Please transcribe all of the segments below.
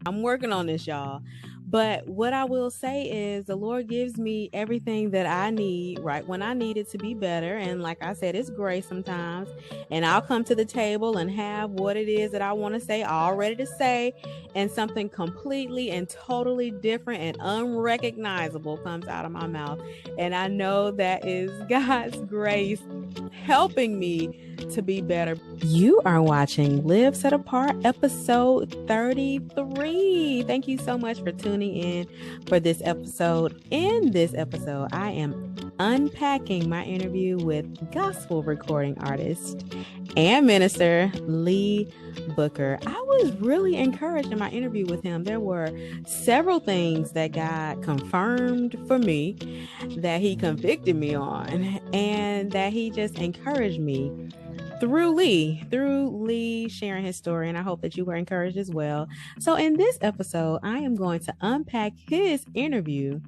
I'm working on this, y'all. But what I will say is the Lord gives me everything that I need right when I need it to be better. And like I said, it's grace sometimes. And I'll come to the table and have what it is that I want to say, all ready to say, and something completely and totally different and unrecognizable comes out of my mouth. And I know that is God's grace helping me to be better. You are watching Live Set Apart episode 33. Thank you so much for tuning in for this episode. In this episode, I am unpacking my interview with gospel recording artist and minister Lee Booker. I was really encouraged in my interview with him. There were several things that God confirmed for me, that he convicted me on, and that he just encouraged me through Lee sharing his story. And I hope that you were encouraged as well. So in this episode, I am going to unpack his interview,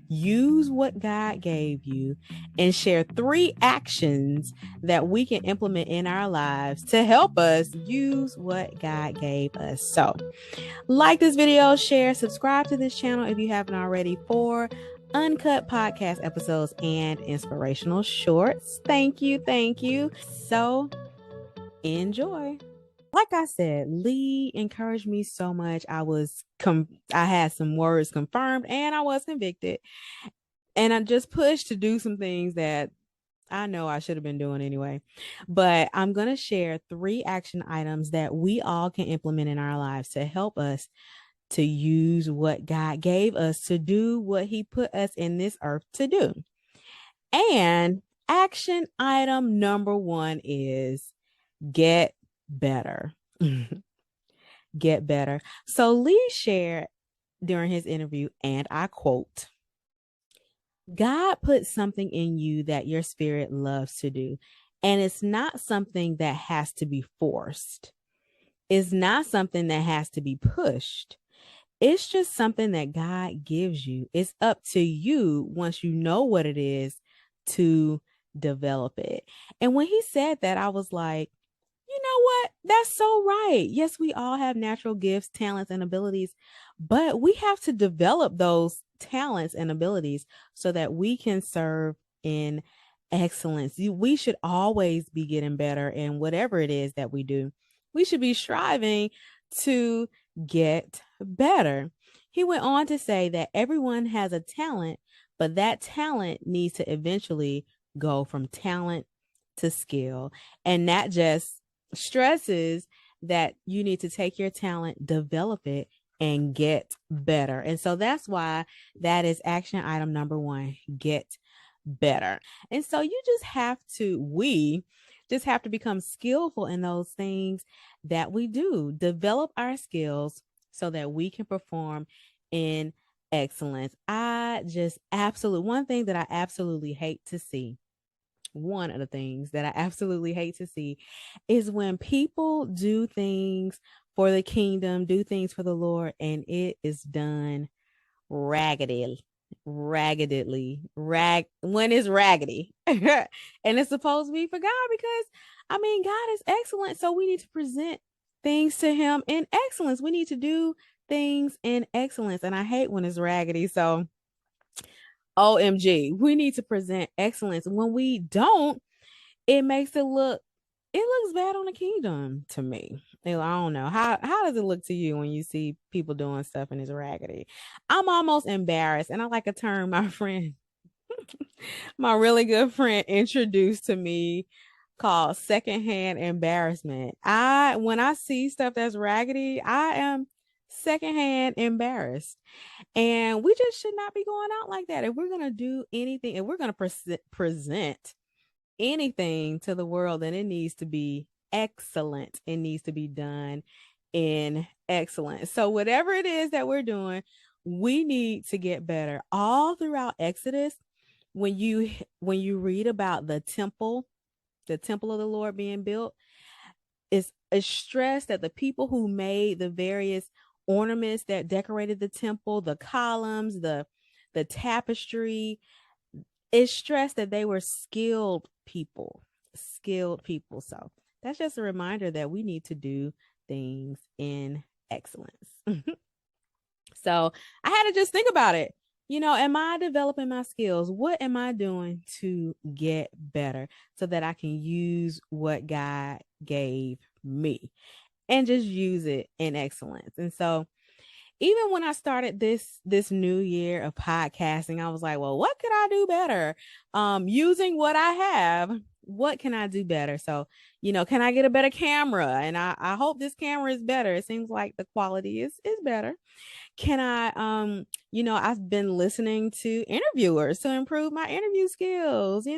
use what God gave you, and share 3 actions that we can implement in our lives to help us use what God gave us. So like this video, share, subscribe to this channel if you haven't already for uncut podcast episodes and inspirational shorts. Thank you. Thank you. So enjoy. Like I said, Lee encouraged me so much. I had some words confirmed and I was convicted. And I just pushed to do some things that I know I should have been doing anyway. But I'm going to share 3 action items that we all can implement in our lives to help us to use what God gave us to do what he put us in this earth to do. And action item number 1 is get better. Get better. So Lee shared during his interview, and I quote, God put something in you that your spirit loves to do. And it's not something that has to be forced. It's not something that has to be pushed. It's just something that God gives you. It's up to you, once you know what it is, to develop it. And when he said that, I was like, you know what? That's so right. Yes, we all have natural gifts, talents, and abilities, but we have to develop those talents and abilities so that we can serve in excellence. We should always be getting better in whatever it is that we do. We should be striving to get better. He went on to say that everyone has a talent, but that talent needs to eventually go from talent to skill. And that just stresses that you need to take your talent, develop it, and get better. And so that's why that is action item number 1, get better. And so we just have to become skillful in those things that we do, develop our skills so that we can perform in excellence. One thing that I absolutely hate to see, one of the things that I absolutely hate to see is when people do things for the kingdom, do things for the Lord, and it is done when it's raggedy. And it's supposed to be for God because God is excellent. So we need to present things to him in excellence. We need to do things in excellence. And I hate when it's raggedy. So OMG, we need to present excellence. When we don't, it looks bad on the kingdom to me. I don't know. How does it look to you when you see people doing stuff and it's raggedy? I'm almost embarrassed. And I like a term my friend, my really good friend introduced to me called secondhand embarrassment. When I see stuff that's raggedy, I am secondhand embarrassed. And we just should not be going out like that. If we're going to do anything, if we're going to present anything to the world, then it needs to be excellent. It needs to be done in excellence. So whatever it is that we're doing, we need to get better. All throughout Exodus, when you read about the temple of the Lord being built, it's stressed that the people who made the various ornaments that decorated the temple, the columns, the tapestry, it's stressed that they were skilled people. So that's just a reminder that we need to do things in excellence. So I had to just think about it. Am I developing my skills? What am I doing to get better so that I can use what God gave me and just use it in excellence? And so even when I started this new year of podcasting, I was like, well, what could I do better? Using what I have, what can I do better? So, can I get a better camera? And I hope this camera is better. It seems like the quality is better. Can I I've been listening to interviewers to improve my interview skills,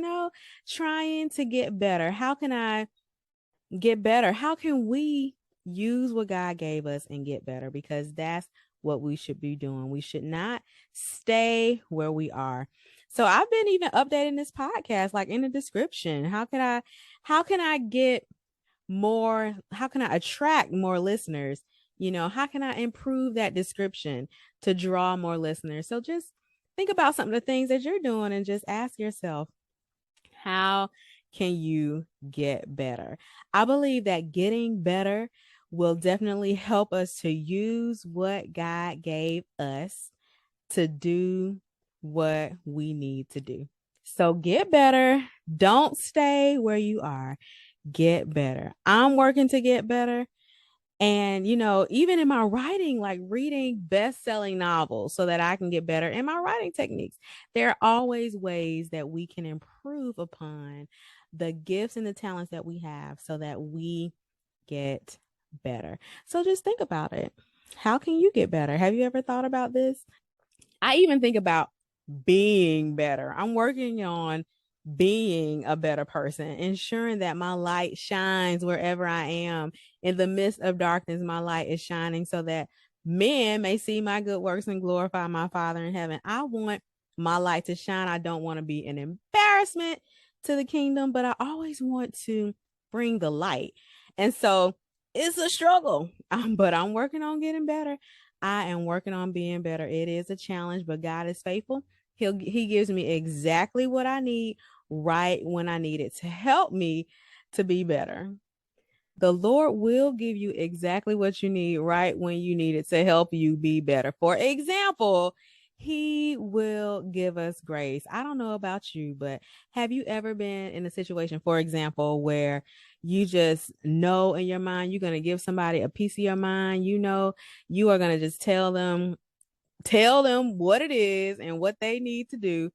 trying to get better. How can I get better? How can we use what God gave us and get better? Because that's what we should be doing. We should not stay where we are. So I've been even updating this podcast, like in the description. How can I get more? How can I attract more listeners? How can I improve that description to draw more listeners? So just think about some of the things that you're doing and just ask yourself, how can you get better? I believe that getting better will definitely help us to use what God gave us to do what we need to do. So get better. Don't stay where you are. Get better. I'm working to get better. And, even in my writing, like reading best-selling novels so that I can get better in my writing techniques, there are always ways that we can improve upon the gifts and the talents that we have so that we get better. So just think about it. How can you get better? Have you ever thought about this? I even think about being better. I'm working on being a better person, ensuring that my light shines wherever I am. In the midst of darkness, my light is shining so that men may see my good works and glorify my Father in heaven. I want my light to shine. I don't want to be an embarrassment to the kingdom, but I always want to bring the light. And so it's a struggle, but I'm working on getting better. I am working on being better. It is a challenge, but God is faithful. He gives me exactly what I need right when I need it to help me to be better. The Lord will give you exactly what you need right when you need it to help you be better. For example, He will give us grace. I don't know about you, but have you ever been in a situation, for example, where you just know in your mind you're going to give somebody a piece of your mind? You are going to just tell them what it is and what they need to do.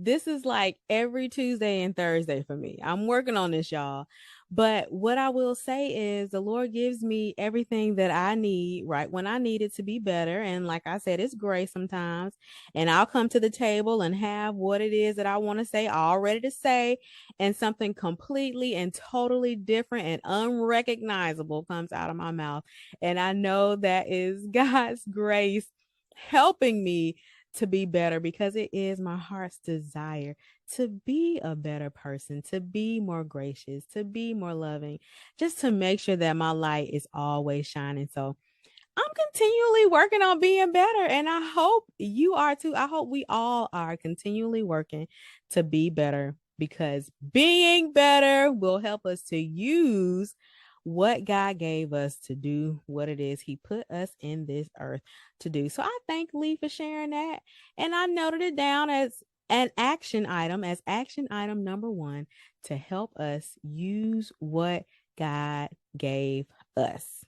This is like every Tuesday and Thursday for me. I'm working on this, y'all. But what I will say is the Lord gives me everything that I need right when I need it to be better. And like I said, it's grace sometimes. And I'll come to the table and have what it is that I want to say all ready to say. And something completely and totally different and unrecognizable comes out of my mouth. And I know that is God's grace helping me to be better, because it is my heart's desire to be a better person, to be more gracious, to be more loving, just to make sure that my light is always shining. So I'm continually working on being better, and I hope you are too. I hope we all are continually working to be better, because being better will help us to use what God gave us to do what it is He put us in this earth to do. So I thank Lee for sharing that. And I noted it down as action item number 1, to help us use what God gave us.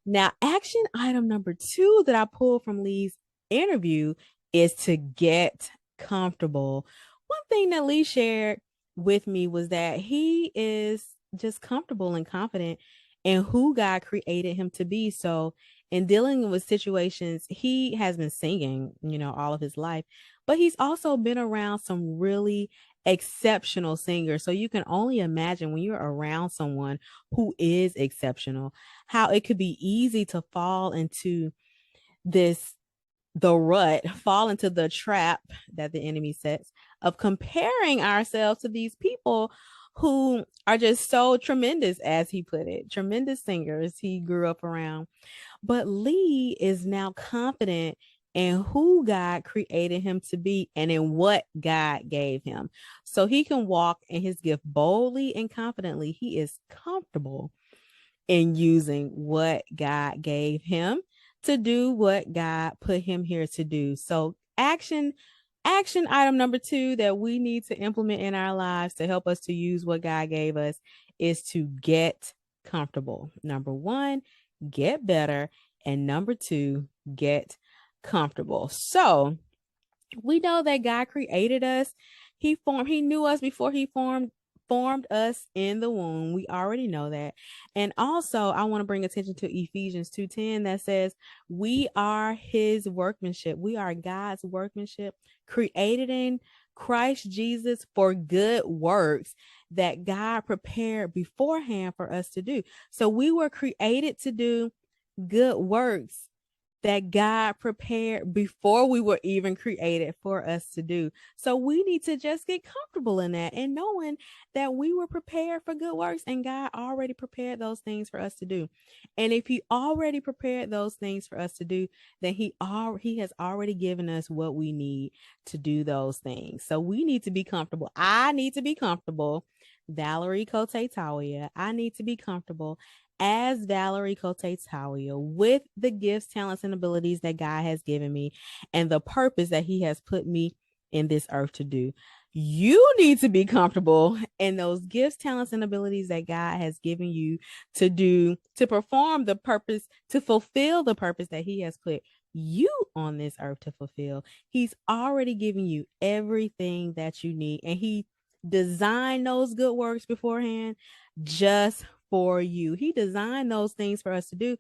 Now, action item number 2 that I pulled from Lee's interview is to get comfortable. One thing that Lee shared with me was that he is just comfortable and confident in who God created him to be. So in dealing with situations, he has been singing, all of his life, but he's also been around some really exceptional singers. So you can only imagine when you're around someone who is exceptional, how it could be easy to fall into fall into the trap that the enemy sets of comparing ourselves to these people who are just so tremendous, as he put it, tremendous singers he grew up around. But Lee is now confident in who God created him to be and in what God gave him. So he can walk in his gift boldly and confidently. He is comfortable in using what God gave him to do what God put him here to do. So action item number 2 that we need to implement in our lives to help us to use what God gave us is to get comfortable. Number 1, get better. And number 2, get comfortable. So we know that God created us. He knew us before he formed us in the womb. We already know that. And also, I want to bring attention to Ephesians 2:10 that says, "We are his workmanship. We are God's workmanship, created in Christ Jesus for good works that God prepared beforehand for us to do." So we were created to do good works that God prepared before we were even created for us to do. So we need to just get comfortable in that and knowing that we were prepared for good works and God already prepared those things for us to do. And if he already prepared those things for us to do, then he has already given us what we need to do those things. So we need to be comfortable. I need to be comfortable. Valerie Kote-Tawia. I need to be comfortable as Valerie Kote-Tawia with the gifts, talents, and abilities that God has given me and the purpose that he has put me in this earth to do. You need to be comfortable in those gifts, talents, and abilities that God has given you to do, to perform the purpose, to fulfill the purpose that he has put you on this earth to fulfill. He's already given you everything that you need, and he designed those good works beforehand just for you. He designed those things for us to do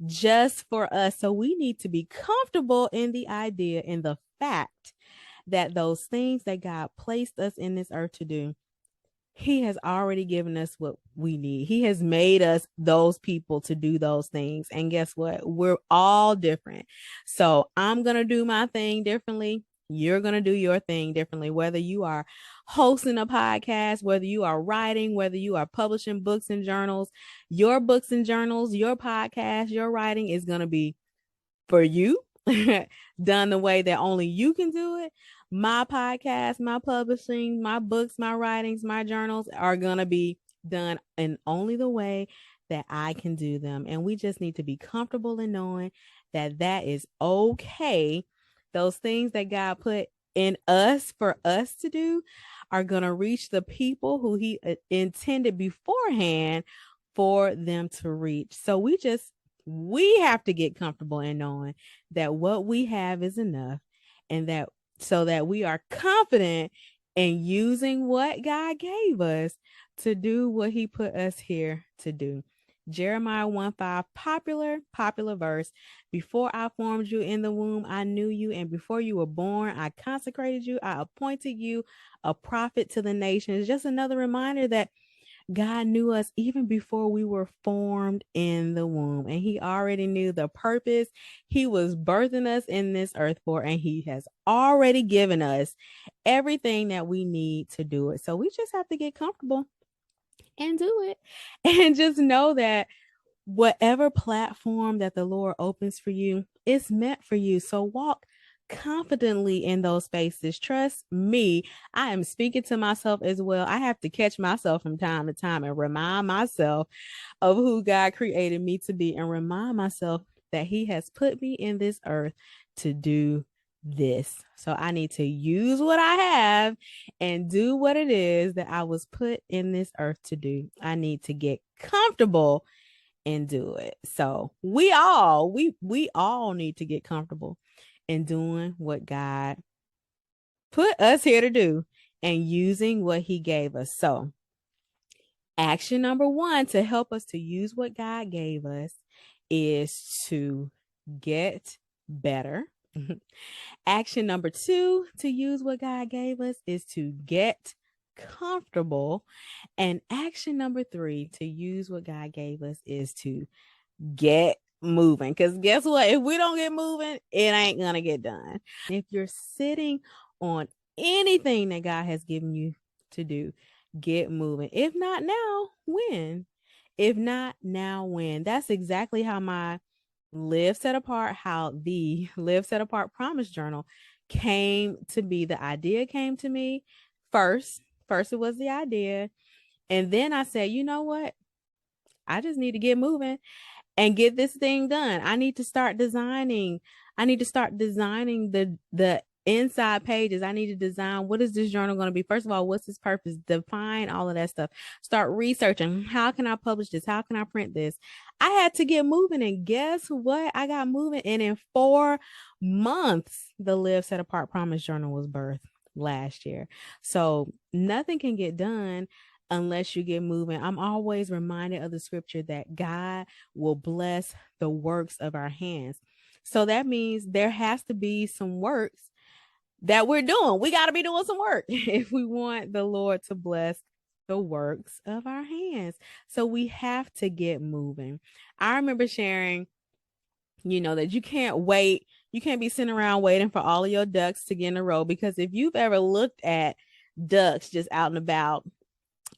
just for us. So we need to be comfortable in the idea, in the fact that those things that God placed us in this earth to do, he has already given us what we need. He has made us those people to do those things. And guess what? We're all different. So I'm going to do my thing differently. You're going to do your thing differently, whether you are hosting a podcast, whether you are writing, whether you are publishing books and journals. Your books and journals, your podcast, your writing is going to be for you, done the way that only you can do it. My podcast, my publishing, my books, my writings, my journals are going to be done in only the way that I can do them. And we just need to be comfortable in knowing that that is okay. Those things that God put in us for us to do are going to reach the people who he intended beforehand for them to reach. So we have to get comfortable in knowing that what we have is enough, and that so that we are confident in using what God gave us to do what he put us here to do. Jeremiah 1:5, popular verse. Before I formed you in the womb, I knew you. And before you were born, I consecrated you. I appointed you a prophet to the nations. Just another reminder that God knew us even before we were formed in the womb, and he already knew the purpose he was birthing us in this earth for, and he has already given us everything that we need to do it. So we just have to get comfortable and do it, and just know that whatever platform that the Lord opens for you, it's meant for you. So walk confidently in those spaces. Trust me, I am speaking to myself as well. I have to catch myself from time to time and remind myself of who God created me to be, and remind myself that he has put me in this earth to do this. So I need to use what I have and do what it is that I was put in this earth to do. I need to get comfortable and do it. So we all need to get comfortable in doing what God put us here to do and using what he gave us. So action number 1 to help us to use what God gave us is to get better. Action number 2 to use what God gave us is to get comfortable. And action number 3 to use what God gave us is to get moving. Because guess what? If we don't get moving, it ain't gonna get done. If you're sitting on anything that God has given you to do, get moving. If not now, when? If not now, when? That's exactly how the Live Set Apart Promise Journal came to be. The idea came to me first. First, it was the idea. And then I said, you know what? I just need to get moving. and get this thing done. I need to start designing. I need to start designing the inside pages. I need to design, what is this journal going to be? First of all, what's its purpose? Define all of that stuff. Start researching. How can I publish this? How can I print this? I had to get moving, and guess what? I got moving, and in 4 months, the Live Set Apart Promise Journal was birthed last year. So nothing can get done unless you get moving. I'm always reminded of the scripture that God will bless the works of our hands. So that means there has to be some works that we're doing. We got to be doing some work if we want the Lord to bless the works of our hands. So we have to get moving. I remember sharing, that you can't wait. You can't be sitting around waiting for all of your ducks to get in a row, because if you've ever looked at ducks just out and about,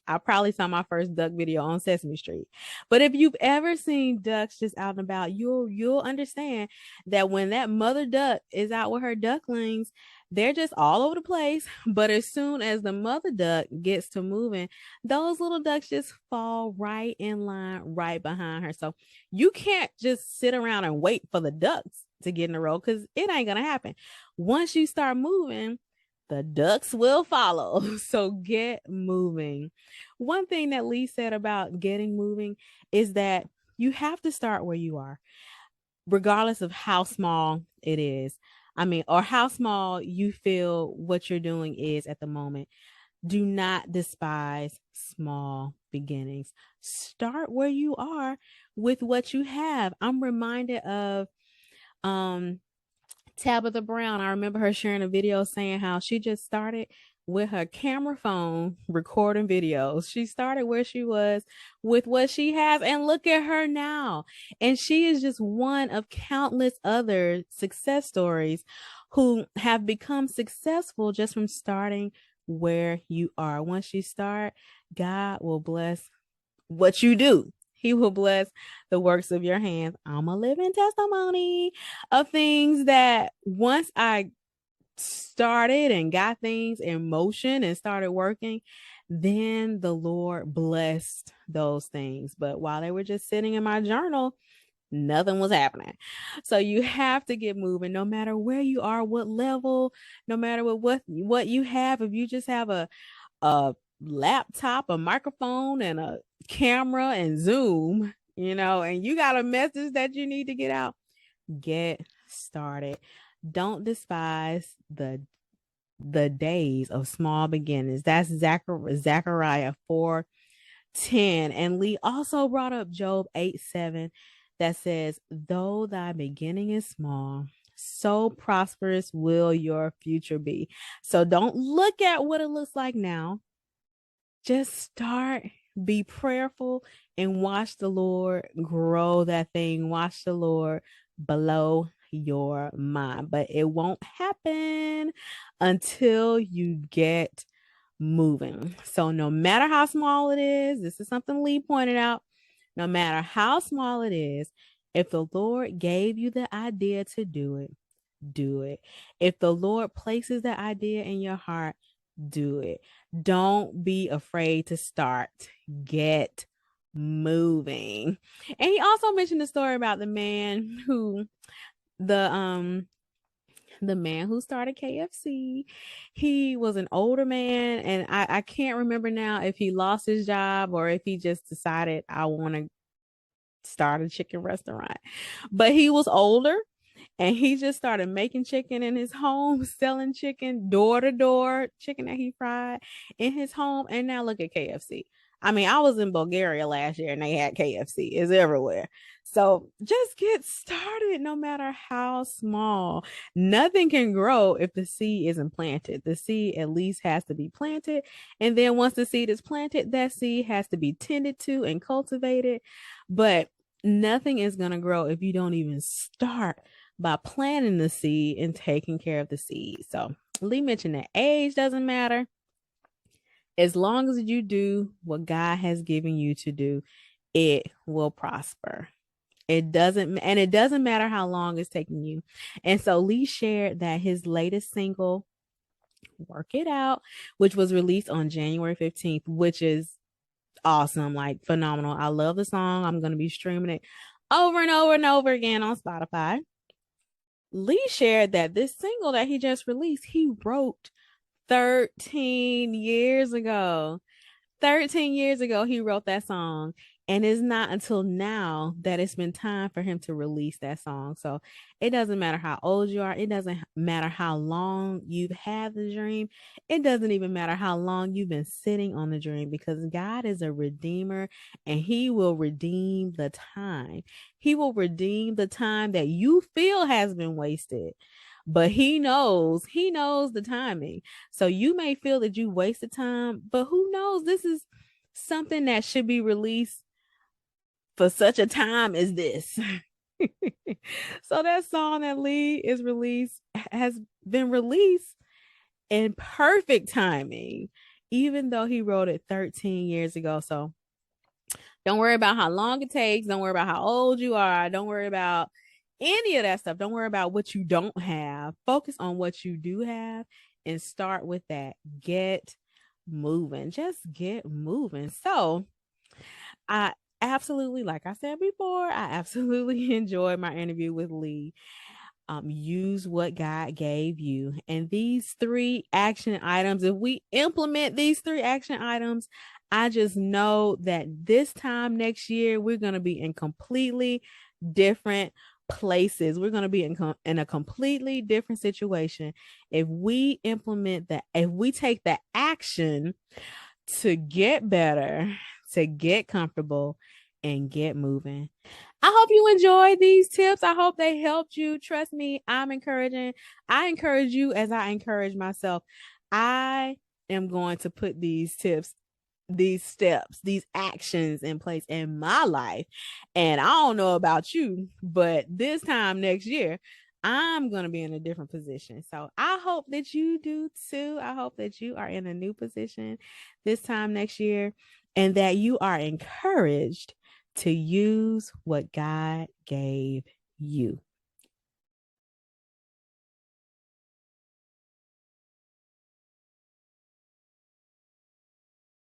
I probably saw my first duck video on Sesame Street. But if you've ever seen ducks just out and about, you'll understand that when that mother duck is out with her ducklings, they're just all over the place. But as soon as the mother duck gets to moving, those little ducks just fall right in line, right behind her. So you can't just sit around and wait for the ducks to get in a row, because it ain't gonna happen. Once you start moving, the ducks will follow. So get moving. One thing that Lee said about getting moving is that you have to start where you are, regardless of how small it is. Or how small you feel what you're doing is at the moment. Do not despise small beginnings. Start where you are with what you have. I'm reminded of Tabitha Brown. I remember her sharing a video saying how she just started with her camera phone recording videos. She started where she was with what she has, and look at her now. And she is just one of countless other success stories who have become successful just from starting where you are. Once you start, God will bless what you do. He will bless the works of your hands. I'm a living testimony of things that once I started and got things in motion and started working, then the Lord blessed those things. But while they were just sitting in my journal, nothing was happening. So you have to get moving, no matter where you are, what level, no matter what you have. If you just have a laptop, a microphone, and a camera and Zoom, and you got a message that you need to get out, get started. Don't despise the days of small beginnings. That's Zechariah 4:10. And Lee also brought up Job 8:7 that says, though thy beginning is small, so prosperous will your future be. So don't look at what it looks like now. Just start, be prayerful, and watch the Lord grow that thing. Watch the Lord blow your mind. But it won't happen until you get moving. So no matter how small it is, this is something Lee pointed out, no matter how small it is, if the Lord gave you the idea to do it, do it. If the Lord places that idea in your heart, do it. Don't be afraid to start. Get moving. And he also mentioned the story about the man who started KFC. He was an older man, and I can't remember now if he lost his job or if he just decided, I want to start a chicken restaurant. But he was older, and he just started making chicken in his home, selling chicken door to door, chicken that he fried in his home. And now look at KFC. I was in Bulgaria last year and they had KFC. It's everywhere. So just get started, no matter how small. Nothing can grow if the seed isn't planted. The seed at least has to be planted. And then once the seed is planted, that seed has to be tended to and cultivated. But nothing is going to grow if you don't even start by planting the seed and taking care of the seed. So Lee mentioned that age doesn't matter. As long as you do what God has given you to do, it will prosper. It doesn't matter how long it's taking you. And so Lee shared that his latest single, Work It Out, which was released on January 15th, which is awesome, like phenomenal. I love the song. I'm going to be streaming it over and over and over again on Spotify. Lee shared that this single that he just released, he wrote 13 years ago. 13 years ago, he wrote that song. And it's not until now that it's been time for him to release that song. So it doesn't matter how old you are. It doesn't matter how long you've had the dream. It doesn't even matter how long you've been sitting on the dream, because God is a redeemer and he will redeem the time. He will redeem the time that you feel has been wasted. But he knows the timing. So you may feel that you wasted time, but who knows? This is something that should be released for such a time as this. So that song that Lee is released has been released in perfect timing, even though he wrote it 13 years ago. So don't worry about how long it takes. Don't worry about how old you are. Don't worry about any of that stuff. Don't worry about what you don't have. Focus on what you do have and start with that. Get moving. Just get moving. So I absolutely, like I said before, I absolutely enjoyed my interview with Lee. Use what God gave you. And these three action items, if we implement these three action items, I just know that this time next year, we're going to be in completely different places. We're going to be in a completely different situation if we implement that, if we take the action to get better, to get comfortable, and get moving. I hope you enjoyed these tips. I hope they helped you. Trust me, I'm encouraging. I encourage you as I encourage myself. I am going to put these tips, these steps, these actions in place in my life. And I don't know about you, but this time next year, I'm going to be in a different position. So I hope that you do too. I hope that you are in a new position this time next year and that you are encouraged to use what God gave you.